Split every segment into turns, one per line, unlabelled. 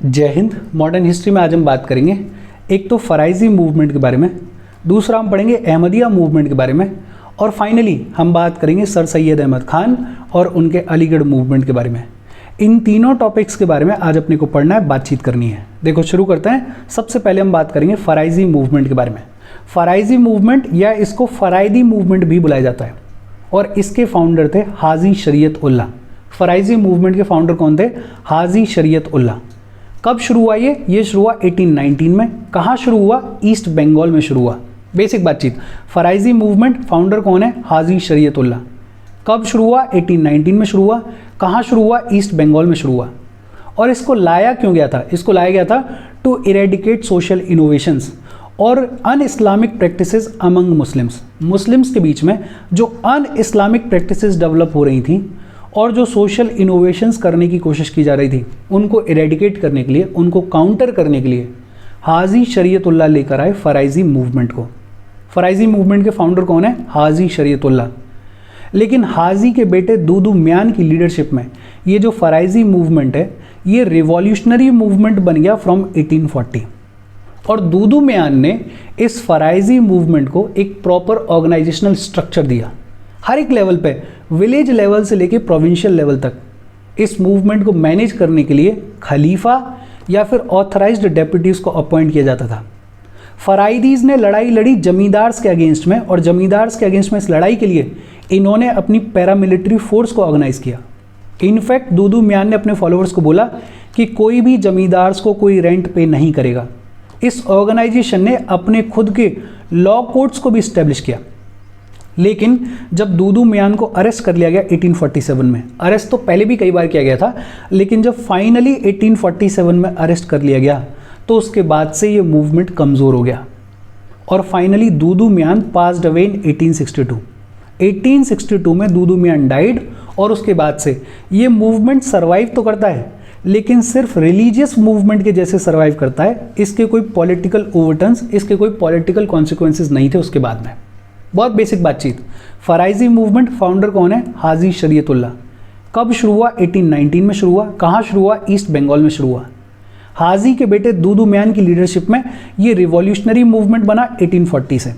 जय Hind. Modern history में आज हम बात करेंगे एक तो फराइजी मूवमेंट के बारे में, दूसरा हम पढ़ेंगे अहमदिया मूवमेंट के बारे में, और फाइनली हम बात करेंगे सर सैयद अहमद खान और उनके अलीगढ़ मूवमेंट के बारे में। इन तीनों टॉपिक्स के बारे में आज अपने को पढ़ना है, बातचीत करनी है। देखो शुरू करते हैं। सबसे पहले हम बात करेंगे फराइजी मूवमेंट के बारे में। फराइजी मूवमेंट या इसको फराइदी मूवमेंट भी बुलाया जाता है और इसके फाउंडर थे हाजी शरीयत उल्लाह। फराइजी मूवमेंट के फाउंडर कौन थे? हाजी शरीयत उल्लाह। कब शुरू हुआ ये शुरू हुआ 1819 में। कहाँ शुरू हुआ? ईस्ट बंगाल में शुरू हुआ। बेसिक बातचीत, फराइजी मूवमेंट फाउंडर कौन है? हाजी शरीयत उल्लाह। कब शुरू हुआ? 1819 में शुरू हुआ। कहाँ शुरू हुआ? ईस्ट बंगाल में शुरू हुआ। और इसको लाया क्यों गया था? इसको लाया गया था टू इरेडिकेट सोशल इनोवेशंस और अन इस्लामिक प्रैक्टिसेस अमंग मुस्लिम्स के बीच में जो अन इस्लामिक प्रैक्टिसेस डेवलप हो रही थी और जो सोशल इनोवेशंस करने की कोशिश की जा रही थी, उनको इरेडिकेट करने के लिए, उनको काउंटर करने के लिए हाजी शरीयत उल्लाह लेकर आए फराइजी मूवमेंट को। फराइजी मूवमेंट के फाउंडर कौन है? हाजी शरीयत उल्लाह। लेकिन हाजी के बेटे दूदू म्यान की लीडरशिप में ये जो फराइजी मूवमेंट है ये रिवॉल्यूशनरी मूवमेंट बन गया फ्रॉम 1840। और दूदू म्यान ने इस फराइजी मूवमेंट को एक प्रॉपर ऑर्गेनाइजेशनल स्ट्रक्चर दिया। हर एक लेवल पे, विलेज लेवल से लेके प्रोविंशियल लेवल तक इस मूवमेंट को मैनेज करने के लिए खलीफा या फिर ऑथराइज्ड डेप्यूटीज को अपॉइंट किया जाता था। फराइदीज ने लड़ाई लड़ी जमींदार्स के अगेंस्ट में, और जमींदार्स के अगेंस्ट में इस लड़ाई के लिए इन्होंने अपनी पैरामिलिट्री फोर्स को ऑर्गेनाइज किया। इनफैक्ट दूदू म्यान ने अपने फॉलोअर्स को बोला कि कोई भी जमींदार्स को कोई रेंट पे नहीं करेगा। इस ऑर्गेनाइजेशन ने अपने खुद के लॉ कोर्ट्स को भी इस्टेब्लिश किया। लेकिन जब दूदू म्यान को अरेस्ट कर लिया गया 1847 में, अरेस्ट तो पहले भी कई बार किया गया था, लेकिन जब फाइनली 1847 में अरेस्ट कर लिया गया तो उसके बाद से ये मूवमेंट कमज़ोर हो गया और फाइनली दूदू म्यान पास्ड अवे इन 1862। 1862 में दूदू म्यान डाइड और उसके बाद से ये मूवमेंट सर्वाइव तो करता है लेकिन सिर्फ रिलीजियस मूवमेंट के जैसे सर्वाइव करता है। इसके कोई पॉलिटिकल ओवरटर्न्स, इसके कोई पॉलिटिकल कॉन्सिक्वेंसेस नहीं थे उसके बाद में। बहुत बेसिक बातचीत, फराइजी मूवमेंट फाउंडर कौन है? हाजी शरीयत उल्लाह। कब शुरू हुआ? 1819 में शुरू हुआ। कहाँ शुरू हुआ? ईस्ट बंगाल में शुरू हुआ। हाजी के बेटे दूदू म्यान की लीडरशिप में ये रिवॉल्यूशनरी मूवमेंट बना 1840 से।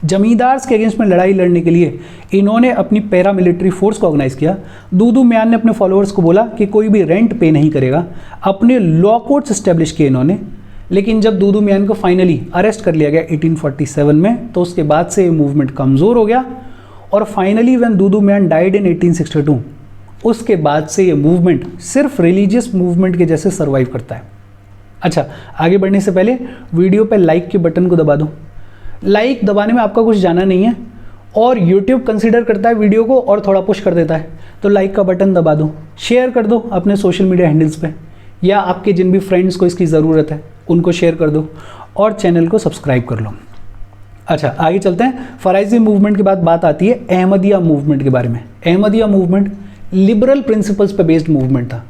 जमींदार्स के अगेंस्ट में लड़ाई लड़ने के लिए इन्होंने अपनी पैरामिलिट्री फोर्स को ऑर्गेनाइज किया। दूदू म्यान ने अपने फॉलोअर्स को बोला कि कोई भी रेंट पे नहीं करेगा। अपने लॉ कोर्ट्स एस्टेब्लिश किए इन्होंने। लेकिन जब दूदू म्यान को फाइनली अरेस्ट कर लिया गया 1847 में तो उसके बाद से ये मूवमेंट कमज़ोर हो गया और फाइनली व्हेन दूदू म्यान डाइड इन 1862 उसके बाद से ये मूवमेंट सिर्फ रिलीजियस मूवमेंट के जैसे सर्वाइव करता है। अच्छा, आगे बढ़ने से पहले वीडियो पे लाइक के बटन को दबा दो। लाइक दबाने में आपका कुछ जाना नहीं है और यूट्यूब कंसिडर करता है वीडियो को और थोड़ा पुश कर देता है, तो लाइक का बटन दबा दो। शेयर कर दो अपने सोशल मीडिया हैंडल्स पे, या आपके जिन भी फ्रेंड्स को इसकी ज़रूरत है उनको शेयर कर दो और चैनल को सब्सक्राइब कर लो। अच्छा, आगे चलते हैं। फराइजी मूवमेंट के बाद बात आती है अहमदिया मूवमेंट के बारे में। अहमदिया मूवमेंट लिबरल प्रिंसिपल्स पे बेस्ड मूवमेंट था।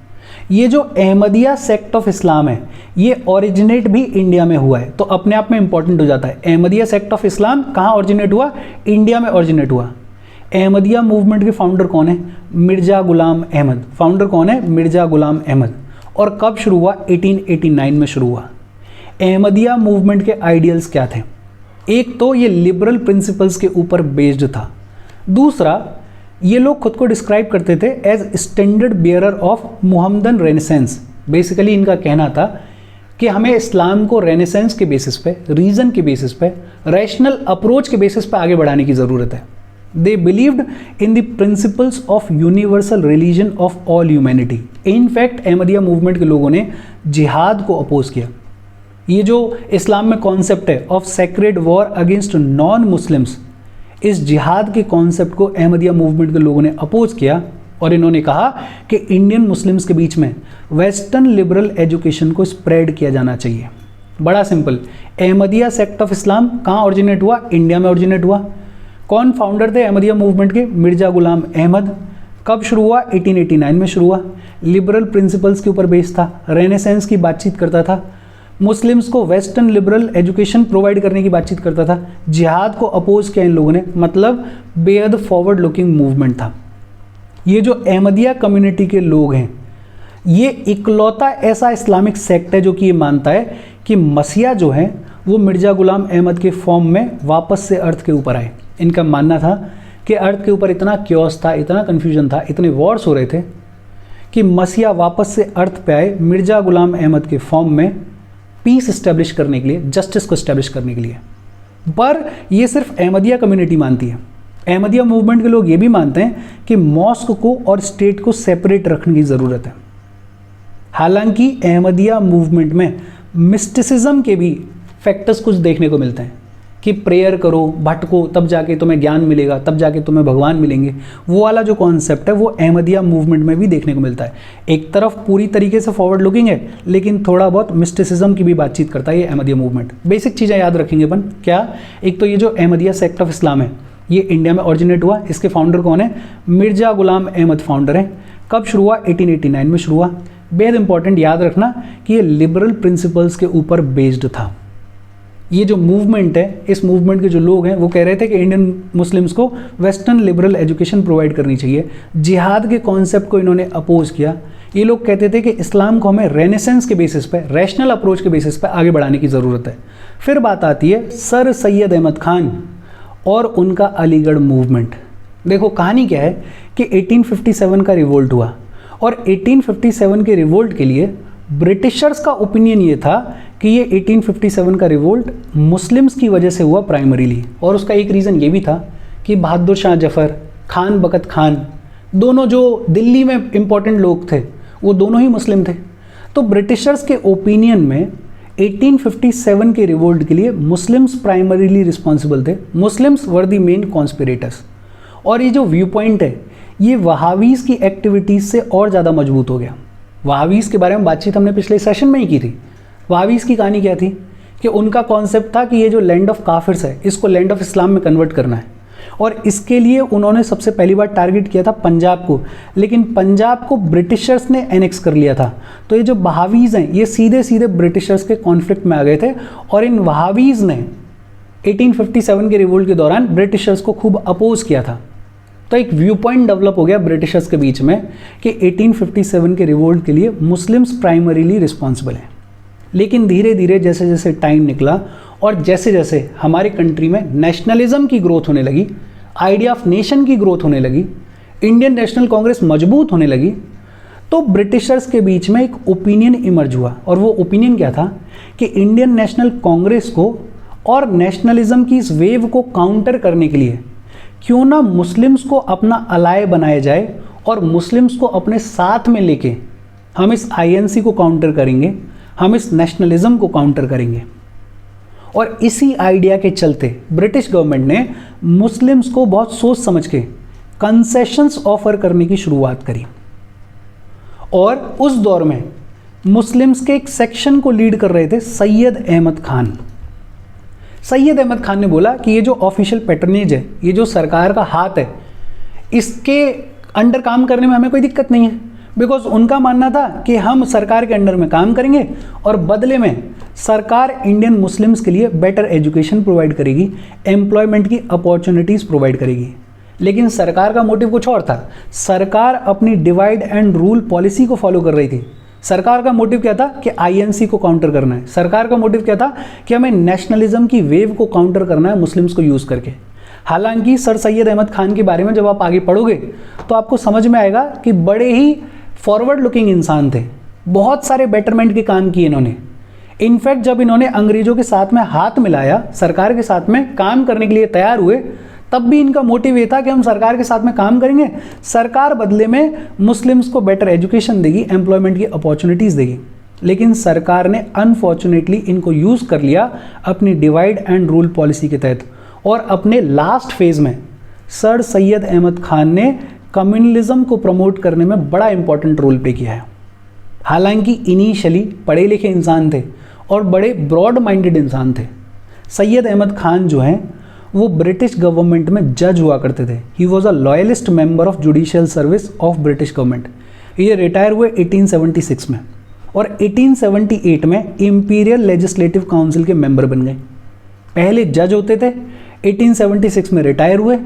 ये जो अहमदिया सेक्ट ऑफ इस्लाम है ये ओरिजिनेट भी इंडिया में हुआ है, तो अपने आप में इंपॉर्टेंट हो जाता है। अहमदिया सेक्ट ऑफ इस्लाम कहाँ ओरिजिनेट हुआ? इंडिया में ओरिजिनेट हुआ। अहमदिया मूवमेंट के फाउंडर कौन है? मिर्जा गुलाम अहमद। फाउंडर कौन है? मिर्जा गुलाम अहमद। और कब शुरू हुआ? 1889 में शुरू हुआ। अहमदिया मूवमेंट के आइडियल्स क्या थे? एक तो ये लिबरल प्रिंसिपल्स के ऊपर बेस्ड था। दूसरा, ये लोग खुद को डिस्क्राइब करते थे as standard bearer of Muhammadan renaissance. Basically इनका कहना था कि हमें इस्लाम को रेनेसेंस के बेसिस पे, रीज़न के बेसिस पे, रैशनल अप्रोच के बेसिस पे आगे बढ़ाने की ज़रूरत है। They believed in the principles of universal religion of all humanity. In fact Ahmadiyya movement के लोगों ने जिहाद को अपोज किया। ये जो इस्लाम में कॉन्सेप्ट है of sacred war against non Muslims, इस जिहाद के कॉन्सेप्ट को अहमदिया मूवमेंट के लोगों ने अपोज किया और इन्होंने कहा कि इंडियन मुस्लिम्स के बीच में वेस्टर्न लिबरल एजुकेशन को स्प्रेड किया जाना चाहिए। बड़ा simple, Ahmadiyya sect of Islam कहाँ ओरिजिनेट हुआ? इंडिया में ओरिजिनेट हुआ। कौन फाउंडर थे अहमदिया मूवमेंट के? मिर्जा गुलाम अहमद। कब शुरू हुआ? 1889 में शुरू हुआ। लिबरल प्रिंसिपल्स के ऊपर बेस्ड था, रेनेसेंस की बातचीत करता था, मुस्लिम्स को वेस्टर्न लिबरल एजुकेशन प्रोवाइड करने की बातचीत करता था, जिहाद को अपोज किया इन लोगों ने, मतलब बेहद फॉरवर्ड लुकिंग मूवमेंट था। ये जो अहमदिया कम्युनिटी के लोग हैं ये इकलौता ऐसा इस्लामिक सेक्ट है जो कि ये मानता है कि मसीहा जो है वो मिर्ज़ा गुलाम अहमद के फॉर्म में वापस से अर्थ के ऊपर आए। इनका मानना था कि अर्थ के ऊपर इतना क्योस था, इतना कन्फ्यूजन था, इतने वॉर्स हो रहे थे कि मसीहा वापस से अर्थ पे आए मिर्ज़ा गुलाम अहमद के फॉर्म में, पीस इस्टेब्लिश करने के लिए, जस्टिस को इस्टेब्लिश करने के लिए। पर ये सिर्फ अहमदिया कम्युनिटी मानती है। अहमदिया मूवमेंट के लोग ये भी मानते हैं कि मॉस्क को और स्टेट को सेपरेट रखने की ज़रूरत है। हालांकि अहमदिया मूवमेंट में मिस्टिसिज्म के भी फैक्टर्स कुछ देखने को मिलते हैं कि प्रेयर करो, भटको, तब जाके तुम्हें ज्ञान मिलेगा, तब जाके तुम्हें भगवान मिलेंगे। वो वाला जो कॉन्सेप्ट है वो अहमदिया मूवमेंट में भी देखने को मिलता है। एक तरफ पूरी तरीके से फॉरवर्ड लुकिंग है, लेकिन थोड़ा बहुत मिस्टिसिज्म की भी बातचीत करता है ये अहमदिया मूवमेंट। बेसिक चीज़ें याद रखेंगे अपन, क्या? एक तो ये जो अहमदिया सेक्ट ऑफ इस्लाम है ये इंडिया में ओरिजिनेट हुआ। इसके फाउंडर कौन है? मिर्ज़ा गुलाम अहमद फाउंडर हैं। कब शुरू हुआ? 1889 में शुरू हुआ। बेहद इंपॉर्टेंट, याद रखना कि ये लिबरल प्रिंसिपल्स के ऊपर बेस्ड था। ये जो मूवमेंट है, इस मूवमेंट के जो लोग हैं वो कह रहे थे कि इंडियन मुस्लिम्स को वेस्टर्न लिबरल एजुकेशन प्रोवाइड करनी चाहिए। जिहाद के कॉन्सेप्ट को इन्होंने अपोज किया। ये लोग कहते थे कि इस्लाम को हमें रेनेसेंस के बेसिस पे, रैशनल अप्रोच के बेसिस पे आगे बढ़ाने की ज़रूरत है। फिर बात आती है सर सैयद अहमद खान और उनका अलीगढ़ मूवमेंट। देखो कहानी क्या है कि 1857 का रिवोल्ट हुआ और 1857 के रिवोल्ट के लिए ब्रिटिशर्स का ओपिनियन ये था कि ये 1857 का रिवोल्ट मुस्लिम्स की वजह से हुआ प्राइमरीली। और उसका एक रीज़न ये भी था कि बहादुर शाह जफ़र, खान बकत खान, दोनों जो दिल्ली में इंपॉर्टेंट लोग थे वो दोनों ही मुस्लिम थे। तो ब्रिटिशर्स के ओपिनियन में 1857 के रिवोल्ट के लिए मुस्लिम्स प्राइमरीली रिस्पॉन्सिबल थे। Muslims were the main conspirators. और ये जो व्यू पॉइंट है ये वहाबीज़ की एक्टिविटीज़ से और ज़्यादा मजबूत हो गया। वहाबीज़ के बारे में बातचीत हमने पिछले सेशन में ही की थी। वहाबीज़ की कहानी क्या थी कि उनका कॉन्सेप्ट था कि ये जो लैंड ऑफ काफिर्स है इसको लैंड ऑफ इस्लाम में कन्वर्ट करना है। और इसके लिए उन्होंने सबसे पहली बार टारगेट किया था पंजाब को, लेकिन पंजाब को ब्रिटिशर्स ने एनेक्स कर लिया था। तो ये जो वहाबीज़ हैं ये सीधे सीधे ब्रिटिशर्स के कॉन्फ्लिक्ट में आ गए थे और इन वहाबीज़ ने 1857 के रिवोल्ट के दौरान ब्रिटिशर्स को खूब अपोज किया था। तो एक व्यू पॉइंट डेवलप हो गया ब्रिटिशर्स के बीच में कि 1857 के रिवोल्ट के लिए मुस्लिम्स प्राइमरीली रिस्पॉन्सिबल हैं। लेकिन धीरे धीरे जैसे जैसे टाइम निकला और जैसे जैसे हमारे कंट्री में नेशनलिज्म की ग्रोथ होने लगी, आइडिया ऑफ नेशन की ग्रोथ होने लगी, इंडियन नेशनल कांग्रेस मजबूत होने लगी, तो ब्रिटिशर्स के बीच में एक ओपिनियन इमर्ज हुआ। और वो ओपिनियन क्या था कि इंडियन नेशनल कांग्रेस को और नेशनलिज्म की इस वेव को काउंटर करने के लिए क्यों ना मुस्लिम्स को अपना अलाय बनाया जाए और मुस्लिम्स को अपने साथ में लेके हम इस आईएनसी को काउंटर करेंगे, हम इस नेशनलिज्म को काउंटर करेंगे। और इसी आइडिया के चलते ब्रिटिश गवर्नमेंट ने मुस्लिम्स को बहुत सोच समझ के कंसेशंस ऑफर करने की शुरुआत करी। और उस दौर में मुस्लिम्स के एक सेक्शन को लीड कर रहे थे सैयद अहमद खान। सैयद अहमद खान ने बोला कि ये जो ऑफिशियल पैटर्नेज है, ये जो सरकार का हाथ है, इसके अंडर काम करने में हमें कोई दिक्कत नहीं है। बिकॉज उनका मानना था कि हम सरकार के अंडर में काम करेंगे और बदले में सरकार इंडियन मुस्लिम्स के लिए बेटर एजुकेशन प्रोवाइड करेगी, एम्प्लॉयमेंट की अपॉर्चुनिटीज़ प्रोवाइड करेगी। लेकिन सरकार का मोटिव कुछ और था। सरकार अपनी डिवाइड एंड रूल पॉलिसी को फॉलो कर रही थी। सरकार का मोटिव क्या था कि आईएनसी को काउंटर करना है। सरकार का मोटिव क्या था कि हमें नेशनलिज्म की वेव को काउंटर करना है मुस्लिम्स को यूज़ करके। हालांकि सर सैयद अहमद खान के बारे में जब आप आगे पढ़ोगे तो आपको समझ में आएगा कि बड़े ही फॉरवर्ड लुकिंग इंसान थे, बहुत सारे बेटरमेंट के काम किए इन्होंने। इनफैक्ट जब इन्होंने अंग्रेजों के साथ में हाथ मिलाया, सरकार के साथ में काम करने के लिए तैयार हुए, तब भी इनका मोटिव ये था कि हम सरकार के साथ में काम करेंगे, सरकार बदले में मुस्लिम्स को बेटर एजुकेशन देगी, एम्प्लॉयमेंट की अपॉर्चुनिटीज़ देगी। लेकिन सरकार ने अनफॉर्चुनेटली इनको यूज़ कर लिया अपनी डिवाइड एंड रूल पॉलिसी के तहत। और अपने लास्ट फेज में सर सैयद अहमद खान ने कम्युनलिज्म को प्रमोट करने में बड़ा इंपॉर्टेंट रोल प्ले किया है। हालांकि इनिशियली पढ़े लिखे इंसान थे और बड़े ब्रॉड माइंडेड इंसान थे। सैयद अहमद खान जो हैं वो ब्रिटिश गवर्नमेंट में जज हुआ करते थे। He was a loyalist member of judicial service of British government. ये रिटायर हुए 1876 में और 1878 में इंपीरियल लेजिस्लेटिव काउंसिल के मेंबर बन गए। पहले जज होते थे, 1876 में रिटायर हुए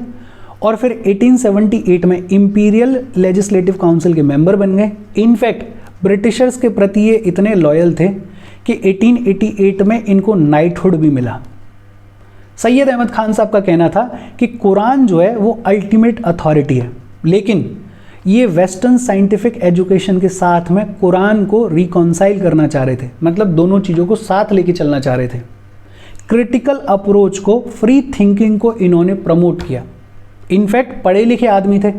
और फिर 1878 में इंपीरियल लेजिस्लेटिव काउंसिल के मेंबर बन गए। इनफैक्ट ब्रिटिशर्स के प्रति ये इतने लॉयल थे कि 1888 में इनको नाइटहुड भी मिला। सैयद अहमद खान साहब का कहना था कि कुरान जो है वो अल्टीमेट अथॉरिटी है, लेकिन ये वेस्टर्न साइंटिफिक एजुकेशन के साथ में कुरान को रिकॉन्साइल करना चाह रहे थे, मतलब दोनों चीज़ों को साथ लेके चलना चाह रहे थे। क्रिटिकल अप्रोच को, फ्री थिंकिंग को इन्होंने प्रमोट किया। इनफैक्ट पढ़े लिखे आदमी थे,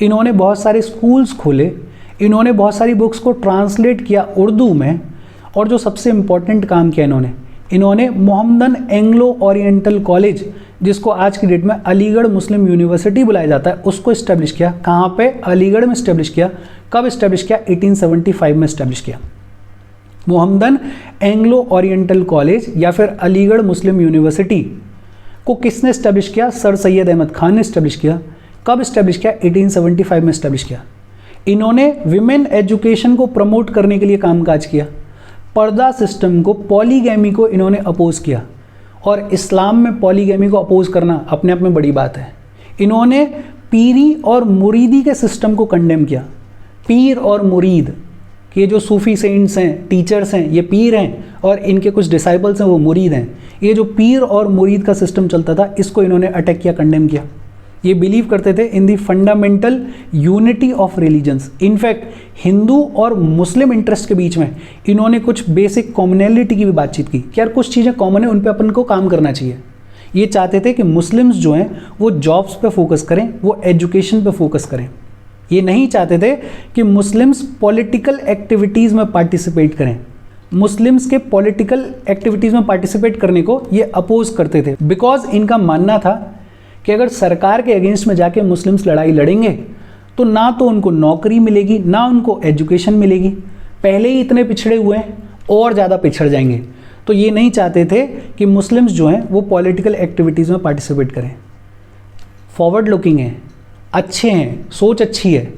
इन्होंने बहुत सारे स्कूल्स खोले, इन्होंने बहुत सारी बुक्स को ट्रांसलेट किया उर्दू में, और जो सबसे इम्पॉर्टेंट काम किया इन्होंने मोहम्मदन एंग्लो ओरिएंटल कॉलेज, जिसको आज की डेट में अलीगढ़ मुस्लिम यूनिवर्सिटी बुलाया जाता है, उसको इस्टेब्लिश किया। कहाँ पे? अलीगढ़ में इस्टेब्लिश किया। कब इस्टेब्लिश किया? 1875 में इस्टेब्लिश किया। मोहम्मदन एंग्लो ओरिएंटल कॉलेज या फिर अलीगढ़ मुस्लिम यूनिवर्सिटी को किसने इस्टेब्लिश किया? सर सैयद अहमद खान ने इस्टेब्लिश किया। कब इस्टेब्लिश किया? 1875 में इस्टेब्लिश किया। इन्होंने विमेन एजुकेशन को प्रमोट करने के लिए कामकाज किया। पर्दा सिस्टम को, पॉलीगैमी को इन्होंने अपोज किया, और इस्लाम में पॉलीगैमी को अपोज करना अपने आप में बड़ी बात है। इन्होंने पीरी और मुरीदी के सिस्टम को कंडेम किया। पीर और मुरीद, ये जो सूफ़ी सेंट्स हैं, टीचर्स हैं, ये पीर हैं और इनके कुछ डिसाइपल्स हैं वो मुरीद हैं। ये जो पीर और मुरीद का सिस्टम चलता था, इसको इन्होंने अटैक किया, कंडेम किया। ये बिलीव करते थे in the fundamental unity of religions. In fact Hindu और मुस्लिम इंटरेस्ट के बीच में इन्होंने कुछ बेसिक कॉमनैलिटी की भी बातचीत की कि यार कुछ चीज़ें कॉमन है, उन पे अपन को काम करना चाहिए। ये चाहते थे कि मुस्लिम्स जो हैं वो जॉब्स पे फोकस करें, वो एजुकेशन पे फोकस करें। ये नहीं चाहते थे कि मुस्लिम्स पॉलिटिकल एक्टिविटीज़ में पार्टिसिपेट करें। मुस्लिम्स के पॉलिटिकल एक्टिविटीज़ में पार्टिसिपेट करने को ये अपोज करते थे, बिकॉज इनका मानना था कि अगर सरकार के अगेंस्ट में जाके मुस्लिम्स लड़ाई लड़ेंगे तो ना तो उनको नौकरी मिलेगी, ना उनको एजुकेशन मिलेगी। पहले ही इतने पिछड़े हुए हैं, और ज़्यादा पिछड़ जाएंगे। तो ये नहीं चाहते थे कि मुस्लिम्स जो हैं वो पॉलिटिकल एक्टिविटीज़ में पार्टिसिपेट करें। फॉरवर्ड लुकिंग हैं, अच्छे हैं, सोच अच्छी है,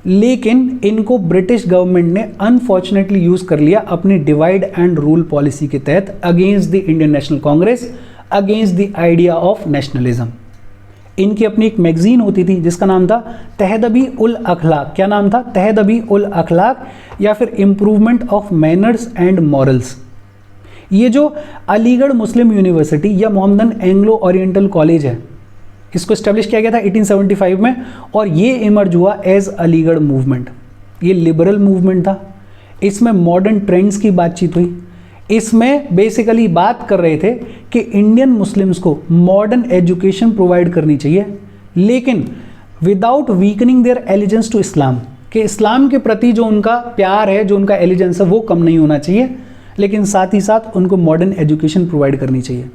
लेकिन इनको ब्रिटिश गवर्नमेंट ने अनफॉर्चुनेटली यूज़ कर लिया अपनी डिवाइड एंड रूल पॉलिसी के तहत against the Indian national Congress, against the idea of nationalism. इनकी अपनी एक मैगजीन होती थी जिसका नाम था तहदबी उल अखलाक। क्या नाम था? तहदबी उल अखलाक, या फिर improvement of manners and morals. ये जो अलीगढ़ मुस्लिम यूनिवर्सिटी या मोहम्मदन एंग्लो ओरिएंटल कॉलेज है, इसको इस्टेब्लिश किया गया था 1875 में, और ये इमर्ज हुआ एज अलीगढ़ मूवमेंट। ये लिबरल मूवमेंट था। इसमें मॉडर्न ट्रेंड्स की बातचीत हुई। इसमें बेसिकली बात कर रहे थे कि इंडियन मुस्लिम्स को मॉडर्न एजुकेशन प्रोवाइड करनी चाहिए, लेकिन without weakening their allegiance to Islam, कि इस्लाम के प्रति जो उनका प्यार है, जो उनका एलिजेंस है, वो कम नहीं होना चाहिए, लेकिन साथ ही साथ उनको मॉडर्न एजुकेशन प्रोवाइड करनी चाहिए।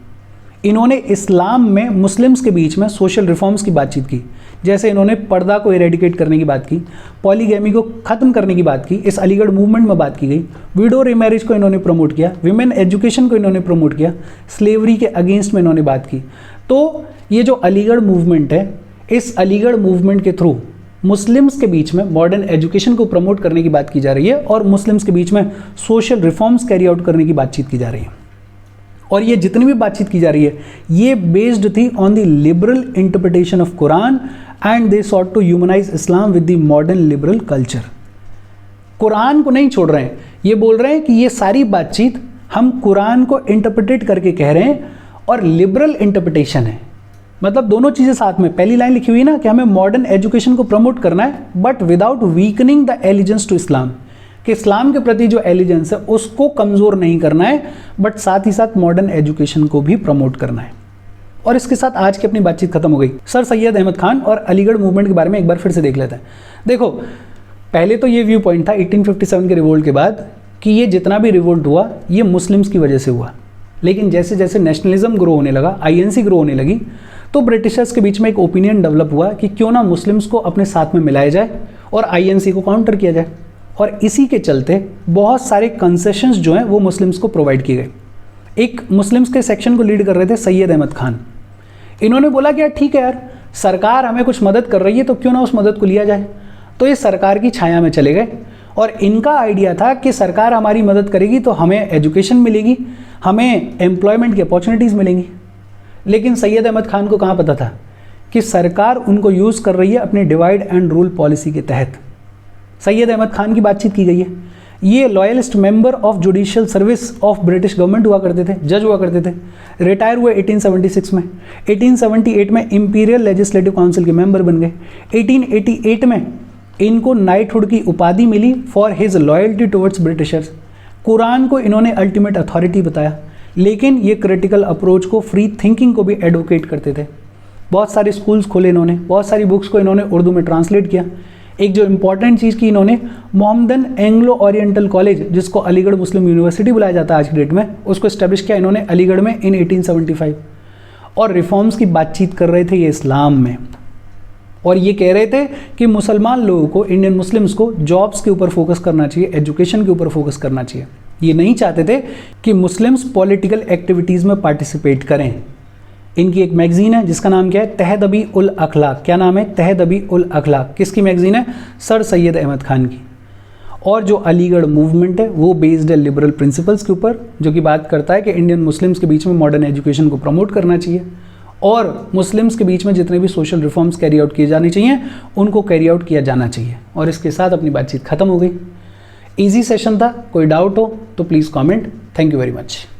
इन्होंने इस्लाम में मुस्लिम्स के बीच में सोशल रिफॉर्म्स की बातचीत की, जैसे इन्होंने पर्दा को इरेडिकेट करने की बात की, पॉलीगैमी को ख़त्म करने की बात की, इस अलीगढ़ मूवमेंट में बात की गई। विडो रीमैरिज को इन्होंने प्रमोट किया, विमेन एजुकेशन को इन्होंने प्रमोट किया, स्लेवरी के अगेंस्ट में इन्होंने बात की। तो ये जो अलीगढ़ मूवमेंट है, इस अलीगढ़ मूवमेंट के थ्रू मुस्लिम्स के बीच में मॉडर्न एजुकेशन को प्रमोट करने की बात की जा रही है, और मुस्लिम्स के बीच में सोशल रिफॉर्म्स कैरी आउट करने की बातचीत की जा रही है। और ये जितनी भी बातचीत की जा रही है, ये बेस्ड थी on the liberal interpretation of Quran, and they sought to humanise Islam with the modern liberal culture. कुरान को नहीं छोड़ रहे हैं, ये बोल रहे हैं कि ये सारी बातचीत हम कुरान को इंटरप्रिटेट करके कह रहे हैं, और लिबरल इंटरप्रिटेशन है, मतलब दोनों चीज़ें साथ में। पहली लाइन लिखी हुई ना कि हमें मॉडर्न एजुकेशन को प्रमोट करना है, but without weakening the allegiance to Islam, कि इस्लाम के प्रति जो एलिजेंस है उसको कमज़ोर नहीं करना है, बट साथ ही साथ मॉडर्न एजुकेशन को भी प्रमोट करना है। और इसके साथ आज की अपनी बातचीत खत्म हो गई। सर सैयद अहमद खान और अलीगढ़ मूवमेंट के बारे में एक बार फिर से देख लेते हैं। देखो, पहले तो ये व्यू पॉइंट था 1857 के रिवोल्ट के बाद कि ये जितना भी रिवोल्ट हुआ ये मुस्लिम्स की वजह से हुआ, लेकिन जैसे जैसे नेशनलिज्म ग्रो होने लगा, आईएनसी ग्रो होने लगी, तो ब्रिटिशर्स के बीच में एक ओपिनियन डेवलप हुआ कि क्यों ना मुस्लिम्स को अपने साथ में मिलाया जाए और आईएनसी को काउंटर किया जाए। और इसी के चलते बहुत सारे कंसेशंस जो हैं वो मुस्लिम्स को प्रोवाइड किए गए। एक मुस्लिम्स के सेक्शन को लीड कर रहे थे सैयद अहमद खान। इन्होंने बोला कि यार ठीक है यार, सरकार हमें कुछ मदद कर रही है तो क्यों ना उस मदद को लिया जाए। तो ये सरकार की छाया में चले गए, और इनका आइडिया था कि सरकार हमारी मदद करेगी तो हमें एजुकेशन मिलेगी, हमें एम्प्लॉयमेंट की अपॉर्चुनिटीज़ मिलेंगी। लेकिन सैयद अहमद खान को कहाँ पता था कि सरकार उनको यूज़ कर रही है अपनी डिवाइड एंड रूल पॉलिसी के तहत। सैयद अहमद खान की बातचीत की गई है ये loyalist member of judicial service of British government हुआ करते थे, जज हुआ करते थे। रिटायर हुए 1876 में। 1878 में इंपीरियल लेजिस्लेटिव काउंसिल के मेंबर बन गए। 1888 में इनको नाइटहुड की उपाधि मिली for his loyalty towards Britishers. Quran को इन्होंने अल्टीमेट अथॉरिटी बताया, लेकिन ये क्रिटिकल अप्रोच को, फ्री थिंकिंग को भी एडवोकेट करते थे। बहुत सारे स्कूल्स खोले इन्होंने, बहुत सारी बुक्स को इन्होंने उर्दू में ट्रांसलेट किया। एक जो इंपॉर्टेंट चीज़ की इन्होंने, मोहम्मदन एंग्लो ओरिएंटल कॉलेज, जिसको अलीगढ़ मुस्लिम यूनिवर्सिटी बुलाया जाता है आज की डेट में, उसको इस्टेब्लिश किया इन्होंने अलीगढ़ में इन 1875। और रिफॉर्म्स की बातचीत कर रहे थे ये इस्लाम में, और ये कह रहे थे कि मुसलमान लोगों को, इंडियन मुस्लिम्स को जॉब्स के ऊपर फोकस करना चाहिए, एजुकेशन के ऊपर फोकस करना चाहिए। ये नहीं चाहते थे कि मुस्लिम्स पॉलिटिकल एक्टिविटीज़ में पार्टिसिपेट करें। इनकी एक मैगजीन है जिसका नाम क्या है, तहदबी उल अखलाक। क्या नाम है? तहदबी उल अखलाक। किसकी मैगजीन है? सर सैयद अहमद खान की। और जो अलीगढ़ मूवमेंट है वो बेस्ड है लिबरल प्रिंसिपल्स के ऊपर, जो कि बात करता है कि इंडियन मुस्लिम्स के बीच में मॉडर्न एजुकेशन को प्रमोट करना चाहिए और मुस्लिम्स के बीच में जितने भी सोशल रिफॉर्म्स कैरी आउट किए जाने चाहिए उनको कैरी आउट किया जाना चाहिए। और इसके साथ अपनी बातचीत खत्म हो गई। ईजी सेशन था, कोई डाउट हो तो please comment. Thank you very much.